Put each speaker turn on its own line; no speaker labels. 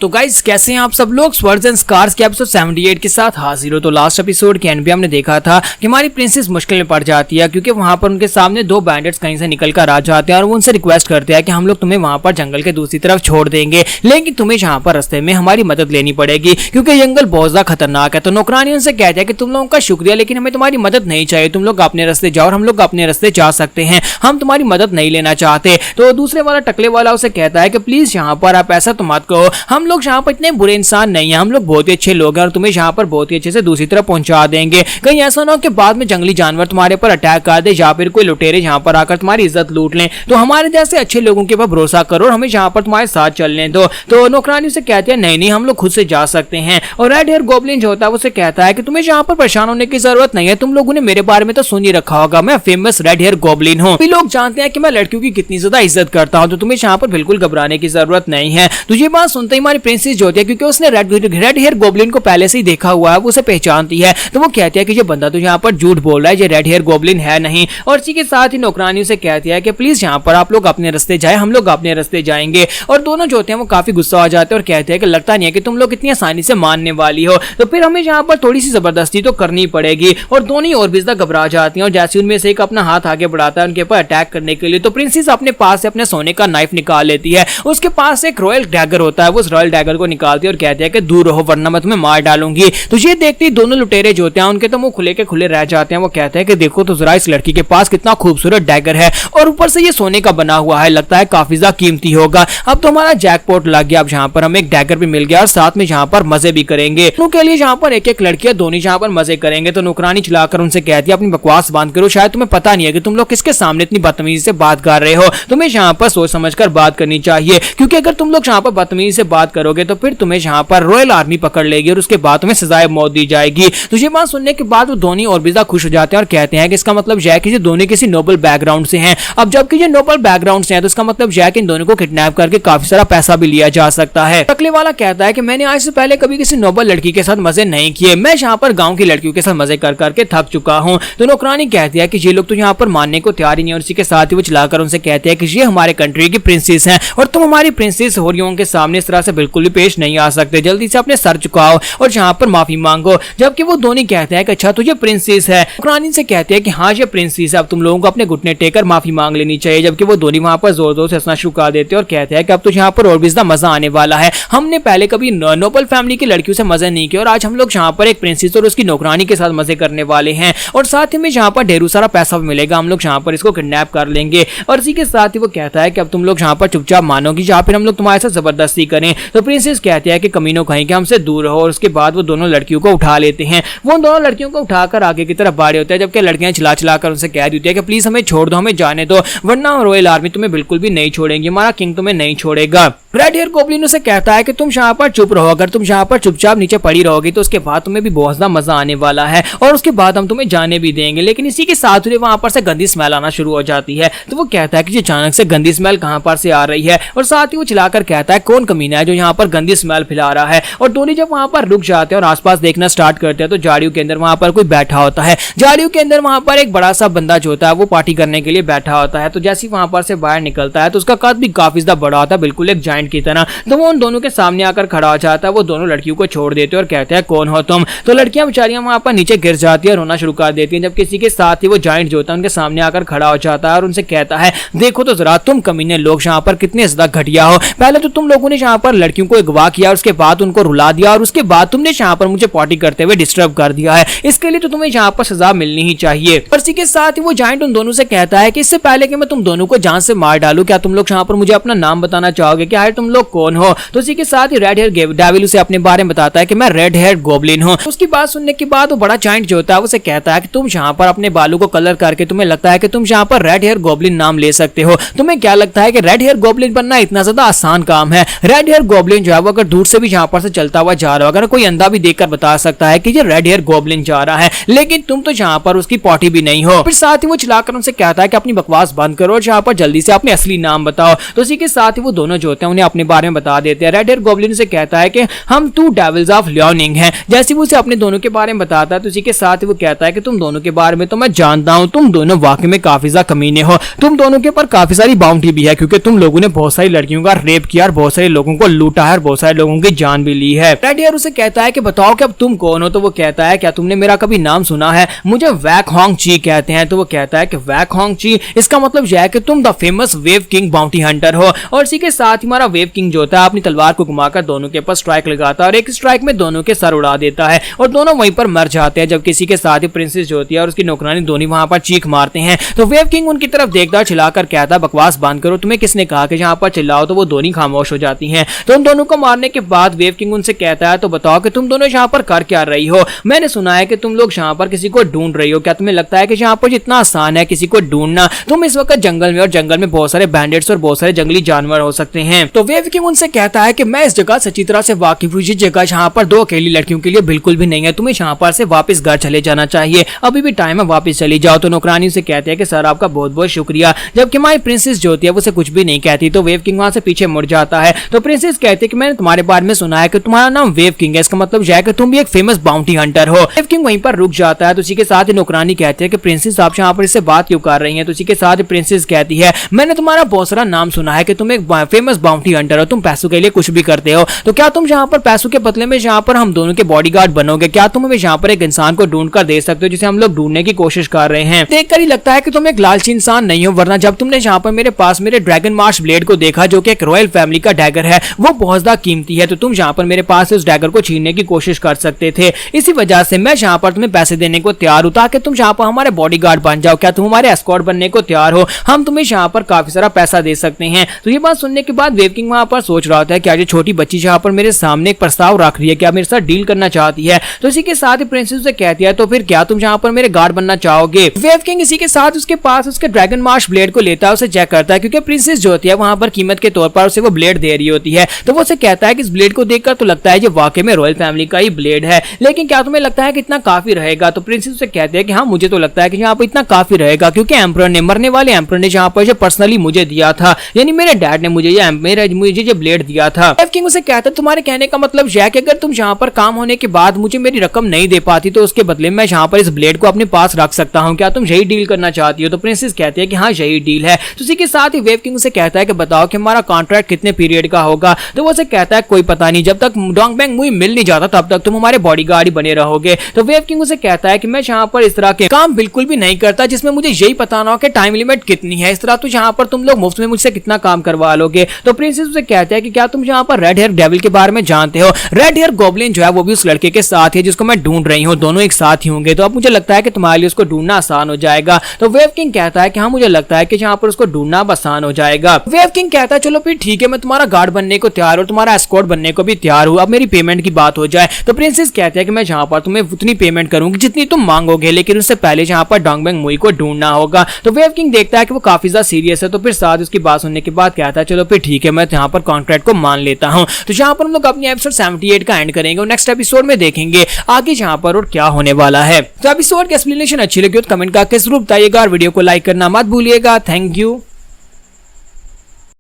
तो गाइस कैसे हैं आप सब लोग। स्वर्ड्स एंड स्कार्स के एपिसोड 78 के साथ हाजिर हो। तो लास्ट एपिसोड के एंड पे हमने देखा था कि हमारी प्रिंसेस मुश्किल में पड़ जाती है क्योंकि वहां पर उनके सामने दो बैंडिट्स कहीं से निकल कर आ जाते हैं और वो उनसे रिक्वेस्ट करते हैं कि हम लोग तुम्हें वहां पर जंगल के दूसरी तरफ छोड़ देंगे, लेकिन तुम्हें यहाँ पर रास्ते में हमारी मदद लेनी पड़ेगी क्योंकि जंगल बहुत ज्यादा खतरनाक है। तो नौकरानी उनसे कहते हैं कि तुम लोगों का शुक्रिया, लेकिन हमें तुम्हारी मदद नहीं चाहिए, तुम लोग अपने रास्ते जाओ और हम लोग अपने रास्ते जा सकते हैं, हम तुम्हारी मदद नहीं लेना चाहते। तो दूसरे वाला टकले वाला उसे कहता है कि प्लीज यहाँ पर आप ऐसा तो मत कहो, हम लोग यहाँ पर इतने बुरे इंसान नहीं है, हम लोग बहुत ही अच्छे लोग हैं और तुम्हें यहाँ पर बहुत ही अच्छे से दूसरी तरफ पहुंचा देंगे। कहीं ऐसा ना हो कि बाद में जंगली जानवर तुम्हारे पर अटैक कर दे या फिर कोई लुटेरे यहाँ पर आकर तुम्हारी इज्जत लूट लें। तो हमारे जैसे अच्छे लोगों के ऊपर भरोसा करो और हमें यहाँ पर तुम्हारे साथ चलने दो। तो नौकरानी से कहते हैं नहीं नहीं, हम लोग खुद से जा सकते हैं। और रेड हेयर गॉब्लिन जो होता है उसे कहता है कि तुम्हें यहाँ पर परेशान होने की जरूरत नहीं है, तुम लोगों ने मेरे बारे में तो सुन ही रखा होगा, मैं फेमस रेड हेयर गॉब्लिन हूँ, लोग जानते हैं कि मैं लड़कियों की कितनी ज्यादा इज्जत करता हूँ, तो तुम्हें यहाँ पर बिल्कुल घबराने की जरूरत नहीं है। तो ये बात सुनते ही हमारी प्रिंसेस जो होती है, क्योंकि उसने रेड हेयर गॉब्लिन को पहले से ही देखा हुआ है, वो उसे पहचानती है, तो वो कहती है कि ये बंदा तो यहाँ पर झूठ बोल रहा है, ये रेड हेयर गॉब्लिन है नहीं। और इसी के साथ ही नौकरानी उसे कहती है कि प्लीज यहाँ पर आप लोग अपने रास्ते जाए, हम लोग अपने रास्ते जाएंगे। और दोनों जो होते हैं वो काफी गुस्सा आ जाते हैं और कहते हैं कि लगता नहीं है कि तुम लोग इतनी आसानी से मानने वाली हो, तो फिर हमें यहाँ पर थोड़ी सी जबरदस्ती तो करनी पड़ेगी। और दोनों और भी ज्यादा घबरा जाती हैं और जैसे उनमें से एक अपना हाथ आगे बढ़ाता है उनके ऊपर अटैक करने के लिए, तो प्रिंसेस अपने पास से अपने सोने का नाइफ निकाल लेती है। उसके पास एक रॉयल डैगर होता है, वो उस रॉयल डैगर को निकालती है और कहती है कि दूर रहो वरना मैं तुम्हें मार डालूंगी। तो ये देखते ही दोनों लुटेरे जो होते हैं उनके तो मुंह खुले के खुले रह जाते हैं। वो कहते हैं कि देखो तो जरा इस लड़की के पास कितना खूबसूरत डैगर है और ऊपर से ये सोने का बना हुआ है, लगता है काफी ज्यादा कीमती होगा। अब तो हमारा जैकपॉट लग गया, अब यहाँ पर हमें एक डैगर भी मिल गया और साथ में यहाँ पर मजे भी करेंगे। उनके लिए यहाँ पर एक एक लड़कियां दोनों यहाँ पर मजे करेंगे। तो नौकरानी चलाकर उनसे कहती है अपनी बकवास बंद करो, शायद तुम्हें पता नहीं है कि तुम लोग किसके सामने इतनी बदतमीजी से बात कर रहे हो, तुम्हें यहाँ पर सोच समझकर बात करनी चाहिए, क्योंकि अगर तुम लोग यहाँ पर बदतमीजी से बात करोगे तो फिर तुम्हें यहाँ पर रॉयल आर्मी पकड़ लेगी और उसके बाद तुम्हें सजाए मौत दी जाएगी। तो ये बात सुनने के बाद वो दोनों और भी ज्यादा खुश हो जाते हैं और कहते हैं कि इसका मतलब यह है कि ये दोनों किसी नोबल बैकग्राउंड से हैं। अब जबकि ये नोबल बैकग्राउंड से हैं तो इसका मतलब यह है कि इन दोनों को किडनैप करके काफी सारा पैसा भी लिया जा सकता है। टकले वाला कहता है कि मैंने आज से पहले कभी किसी नोबल लड़की के साथ मजे नहीं किए, मैं यहाँ पर गांव की लड़कियों के साथ मजे कर करके थक चुका हूँ। तो नौकरानी कहती है कि ये लोग तो यहाँ पर मानने को तैयार ही नहीं, और इसी के साथ ही वो चलाकर उनसे कहते हैं कि ये हमारे कंट्री की प्रिंसेस हैं और तुम हमारी प्रिंसेस हो रही के सामने इस तरह से बिल्कुल भी पेश नहीं आ सकते, जल्दी से अपने सर झुकाओ और यहाँ पर माफी मांगो। जबकि वो दोनों कहते हैं कि अच्छा तो ये प्रिंसेस है। नौकरानी से कहते हैं कि हाँ ये प्रिंसेस है, अब तुम लोगों को अपने घुटने टेकर माफी मांग लेनी चाहिए। जबकि वो दोनों वहां पर जोर जोर से हंसना शुरू कर देते हैं और कहते हैं कि अब तो यहाँ पर और भी ज्यादा मजा आने वाला है, हमने पहले कभी नोबल फैमिली की लड़कियों से मजे नहीं किए और आज हम लोग यहाँ पर एक प्रिंसेस और उसकी नौकरानी के साथ मजे करने वाले हैं और साथ ही में यहाँ पर ढेरों सारा पैसा भी मिलेगा, हम लोग यहाँ पर इसको किडनैप कर लेंगे। और इसी के साथ ही वो कहता है कि अब तुम लोग यहाँ पर चुपचाप मानोगी या फिर हम लोग तुम्हारे साथ जबरदस्ती करें। तो प्रिंसेस कहती है कि कमीनों कहीं के हमसे दूर रहो। और उसके बाद वो दोनों लड़कियों को उठा लेते हैं, वो दोनों लड़कियों को उठाकर आगे की तरफ बाढ़ होते हैं, जबकि लड़कियां चिल्ला चिल्लाकर उनसे कह देती है कि प्लीज हमें छोड़ दो, हमें जाने दो, वरना रॉयल आर्मी तुम्हें बिल्कुल भी नहीं छोड़ेंगे, हमारा किंग तुम्हें नहीं छोड़ेगा। रेड हेयर गॉब्लिन उसे कहता है कि तुम यहाँ पर चुप रहो, अगर तुम यहाँ पर चुपचाप नीचे पड़ी रहोगी तो उसके बाद तुम्हें भी बहुत ज्यादा मजा आने वाला है और उसके बाद हम तुम्हें जाने भी देंगे। लेकिन इसी के साथ ही वहां पर से गंदी स्मेल आना शुरू हो जाती है। तो वो कहता है कि अचानक से गंदी स्मेल कहां पर से आ रही है और साथ ही वो चिल्लाकर कहता है कौन कमीना है जो यहाँ पर गंदी स्मेल फैला रहा है। और दोनों जब वहां पर रुक जाते हैं और आसपास देखना स्टार्ट करते हैं तो झाड़ियों के अंदर वहां पर कोई बैठा होता है। झाड़ियों के अंदर वहां पर एक बड़ा सा बंदा जो होता है वो पार्टी करने के लिए बैठा होता है। तो जैसे वहां पर से बाहर निकलता है तो उसका कद भी काफी ज्यादा बड़ा होता है, बिल्कुल एक जायंट की तरह। तो वो उन दोनों के सामने आकर खड़ा हो जाता है। वो दोनों लड़कियों को छोड़ देते हैं और कहते हैं कौन हो तुम। तो लड़कियां बेचारियां वहां पर नीचे गिर जाती है, रोना शुरू कर देती हैं। जब किसी के साथ ही वो जायंट जो होता है उनके सामने आकर खड़ा हो जाता है और उनसे कहता है देखो तो जरा तुम कमीने लोग यहाँ पर कितने ज्यादा घटिया हो, पहले तो तुम लोगों ने यहाँ पर लड़कियों को अगवा किया, उसके बाद उनको रुला दिया और उसके बाद तुमने यहाँ पर मुझे पार्टी करते हुए डिस्टर्ब कर दिया है, इसके लिए तो तुम्हें यहाँ पर सजा मिलनी ही चाहिए। और इसी के साथ ही वो जायंट उन दोनों से कहता है कि इससे पहले कि मैं तुम दोनों को जान से मार डालूं, क्या तुम लोग यहाँ पर मुझे अपना नाम बताना चाहोगे कि तुम लोग कौन हो। तो इसी के साथ ही रेड हेयर डेविल उसे अपने बारे में बताता है कि मैं रेड हेयर गॉब्लिन हूँ। उसकी बात सुनने के बाद वो बड़ा जायंट जो होता है उसे कहता है कि तुम यहाँ पर अपने बालों को कलर करके तुम्हें लगता है कि तुम यहाँ पर रेड हेयर गॉब्लिन नाम ले सकते हो, तुम्हें क्या लगता है कि रेड हेयर गॉब्लिन बनना इतना ज्यादा आसान काम है। रेड हेयर गॉब्लिन जो है वो अगर दूर से भी यहाँ पर से चलता हुआ जा रहा हो, अगर कोई अंधा भी देखकर बता सकता है कि ये रेड हेयर गॉब्लिन जा रहा है, लेकिन तुम तो यहाँ पर उसकी पॉटी भी नहीं हो। फिर साथ ही वो चिल्लाकर उनसे कहता है कि अपनी बकवास बंद करो और यहाँ पर जल्दी से अपने असली नाम बताओ। तो इसी के साथ ही वो दोनों जो होते हैं उन्हें अपने बारे में बता देते हैं। रेड हेयर गॉब्लिन से कहता है कि हम टू डेविल्स ऑफ लियोनिंग हैं। जैसे वो उसे अपने दोनों के बारे में बताता है तो इसी के साथ ही वो कहता है कि तुम दोनों के बारे में तो मैं जानता हूँ, तुम दोनों वाकई में काफी ज्यादा कमीने हो, तुम दोनों के ऊपर काफी सारी बाउंड्री भी है क्योंकि तुम लोगों ने बहुत सारी लड़कियों का रेप किया और बहुत सारे लोगों को लूट लूटा है और बहुत सारे लोगों की जान भी ली है। रेड हेयर उसे कहता है कि बताओ कि अब तुम कौन हो। तो वो कहता है क्या तुमने मेरा कभी नाम सुना है? मुझे वैक होंग ची कहते हैं। तो वो कहता है कि वैक होंग ची, इसका मतलब यह है कि तुम the famous wave king bounty Hunter हो। और इसी के साथ ही हमारा वेव किंग जो होता है अपनी तलवार को घुमाकर दोनों के ऊपर स्ट्राइक लगाता है और एक स्ट्राइक में दोनों के सर उड़ा देता है और दोनों वहीं पर मर जाते हैं। जब किसी के साथ ही प्रिंसेस जो होती है और उसकी नौकरानी दोनों वहां पर चीख मारते हैं। तो वेव किंग उनकी तरफ देखता चिल्लाकर कहता है बकवास बंद करो, तुम्हें किसने कहा कि जहां पर चिल्लाओ। तो वो दोनों खामोश हो जाती हैं। तो उन दोनों को मारने के बाद वेव किंग उनसे कहता है तो बताओ कि तुम दोनों यहाँ पर कर क्या रही हो? मैंने सुना है कि तुम लोग यहाँ पर किसी को ढूंढ रही हो। क्या तुम्हें लगता है कि यहाँ पर इतना आसान है किसी को ढूंढना? तुम इस वक्त जंगल में, और जंगल में बहुत सारे बैंडिट्स और बहुत सारे जंगली जानवर हो सकते हैं। तो वेव किंग उनसे कहता है कि मैं इस जगह सच्ची तरह से वाकिफ हूँ। ये जगह यहाँ पर दो अकेली लड़कियों के लिए बिल्कुल भी नहीं है। तुम्हें यहाँ पर से वापस घर चले जाना चाहिए, अभी भी टाइम है, वापस चली जाओ। तो नौकरानी से कहते हैं कि सर आपका बहुत बहुत शुक्रिया। जबकि हमारी प्रिंसेस जो होती है वो कुछ भी नहीं कहती। तो वेव किंग वहां से पीछे मुड़ जाता है। तो प्रिंसेस कहती है कि मैंने तुम्हारे बारे में सुना है कि तुम्हारा नाम वेव किंग है, इसका मतलब यह है कि तुम भी एक फेमस बाउंटी हंटर हो। वेव किंग वहीं पर रुक जाता है। तो उसी के साथ ही नौकरानी कहती है कि प्रिंसेस आप यहाँ पर इससे बात क्यों कर रही हैं? तो उसी के साथ प्रिंसेस कहती है मैंने तुम्हारा बहुत सारा नाम सुना है कि तुम एक फेमस बाउंटी हंटर हो, तुम पैसों के लिए कुछ भी करते हो। तो क्या तुम यहाँ पर पैसों के बदले में यहाँ पर हम दोनों के बॉडीगार्ड बनोगे? क्या तुम हमें यहाँ पर एक इंसान को ढूंढ कर दे सकते हो जिसे हम लोग ढूंढने की कोशिश कर रहे हैं? देखकर ही लगता है कि तुम एक लालची इंसान नहीं हो, वरना जब तुमने यहाँ पर मेरे पास मेरे ड्रैगन मार्च ब्लेड को देखा जो कि एक रॉयल फैमिली का डैगर है, वो बहुत ज्यादा कीमती है, तो तुम यहाँ पर मेरे पास उस डैगर को छीनने की कोशिश कर सकते थे। इसी वजह से मैं यहाँ पर तुम्हें पैसे देने को तैयार हूँ ताकि तुम यहाँ पर हमारे बॉडीगार्ड बन जाओ। क्या तुम हमारे एस्कॉर्ट बनने को तैयार हो? हम तुम्हें यहाँ पर काफी सारा पैसा दे सकते हैं। तो ये बात सुनने के बाद वेव किंग वहां पर सोच रहा होता है क्या ये छोटी बच्ची यहाँ पर मेरे सामने एक प्रस्ताव रख रही है, क्या मेरे साथ डील करना चाहती है? तो इसी के साथ ही प्रिंसेस से कहती है तो फिर क्या तुम यहाँ पर मेरे गार्ड बनना चाहोगे? वेव किंग इसी के साथ उसके पास उसके ड्रैगन मार्च ब्लेड को लेता है, उसे चेक करता है क्योंकि प्रिंसेस जो होती है वहां पर कीमत के तौर पर उसे वो ब्लेड दे रही होती है। तो वो उसे कहता है कि इस ब्लेड को देखकर तो लगता है ये वाकई में रॉयल फैमिली का ही ब्लेड है, लेकिन क्या तुम्हें लगता है कि इतना काफी रहेगा? तो प्रिंसेस उसे कहते हैं कि हाँ मुझे तो लगता है कि यहाँ पर इतना काफी रहेगा क्योंकि एम्परर ने, मरने वाले एम्परर ने यहाँ पर पर्सनली मुझे दिया था, यानी मेरे डैड ने मुझे ये ब्लेड दिया था। वेव किंग उसे कहता है तुम्हारे कहने का मतलब यह है कि अगर तुम यहाँ पर काम होने के बाद मुझे मेरी रकम नहीं दे पाती तो उसके बदले में यहाँ पर इस ब्लेड को अपने पास रख सकता हूँ, क्या तुम यही डील करना चाहती हो? तो प्रिंसेस कहती है कि हाँ यही डील है। तो उसी के साथ ही वेव किंग उसे कहता है कि बताओ कि हमारा कॉन्ट्रैक्ट कितने पीरियड का होगा? तो वो उसे कहता है कोई पता नहीं, जब तक डोंग बैंग मुई मिल नहीं जाता तब तक तुम हमारे बॉडीगार्ड ही बने रहोगे। तो वेव किंग उसे कहता है कि मैं यहाँ पर इस तरह के काम बिल्कुल भी नहीं करता जिसमें मुझे यही पता ना हो कि टाइम लिमिट कितनी है। इस तरह तो यहाँ पर तुम लोग मुफ्त में मुझसे कितना काम करवा लोगे? तो प्रिंसेस उसे कहता है कि क्या तुम यहाँ पर रेड हेयर डेविल के बारे में जानते हो? रेड हेयर गॉब्लिन जो है वो भी उस लड़के के साथ है जिसको मैं ढूंढ रही हूँ, दोनों एक साथ ही होंगे। तो अब मुझे लगता है कि तुम्हारे लिए उसको ढूंढना आसान हो जाएगा। तो वेव किंग कहता है कि हाँ मुझे लगता है कि यहाँ पर उसको ढूंढना आसान हो जाएगा। वेव किंग कहता है चलो फिर ठीक है, मैं तुम्हारा गार्ड बनने को तैयार हूँ, तुम्हारा एस्कॉर्ट बनने को भी तैयार हूँ, अब मेरी पेमेंट की बात हो जाए। तो प्रिंसेस कहते हैं कि मैं यहाँ पर तुम्हें उतनी पेमेंट करूंगी जितनी तुम मांगोगे, लेकिन उससे पहले यहाँ पर डोंग बैंग मुई को ढूंढना होगा। तो वेव किंग देखता है कि वो काफी ज्यादा सीरियस है, तो फिर साथ उसकी बात सुनने के बाद कहता है चलो फिर ठीक है, मैं यहाँ पर कॉन्ट्रैक्ट को मान लेता हूँ। तो यहाँ पर हम लोग अपनी एपिसोड 78 का एंड करेंगे और नेक्स्ट एपिसोड में देखेंगे आगे यहाँ पर और क्या होने वाला है। तो एपिसोड की एक्सप्लेनेशन अच्छी लगी तो कमेंट करके जरूर बताइएगा और वीडियो को लाइक करना मत भूलिएगा। Thank you.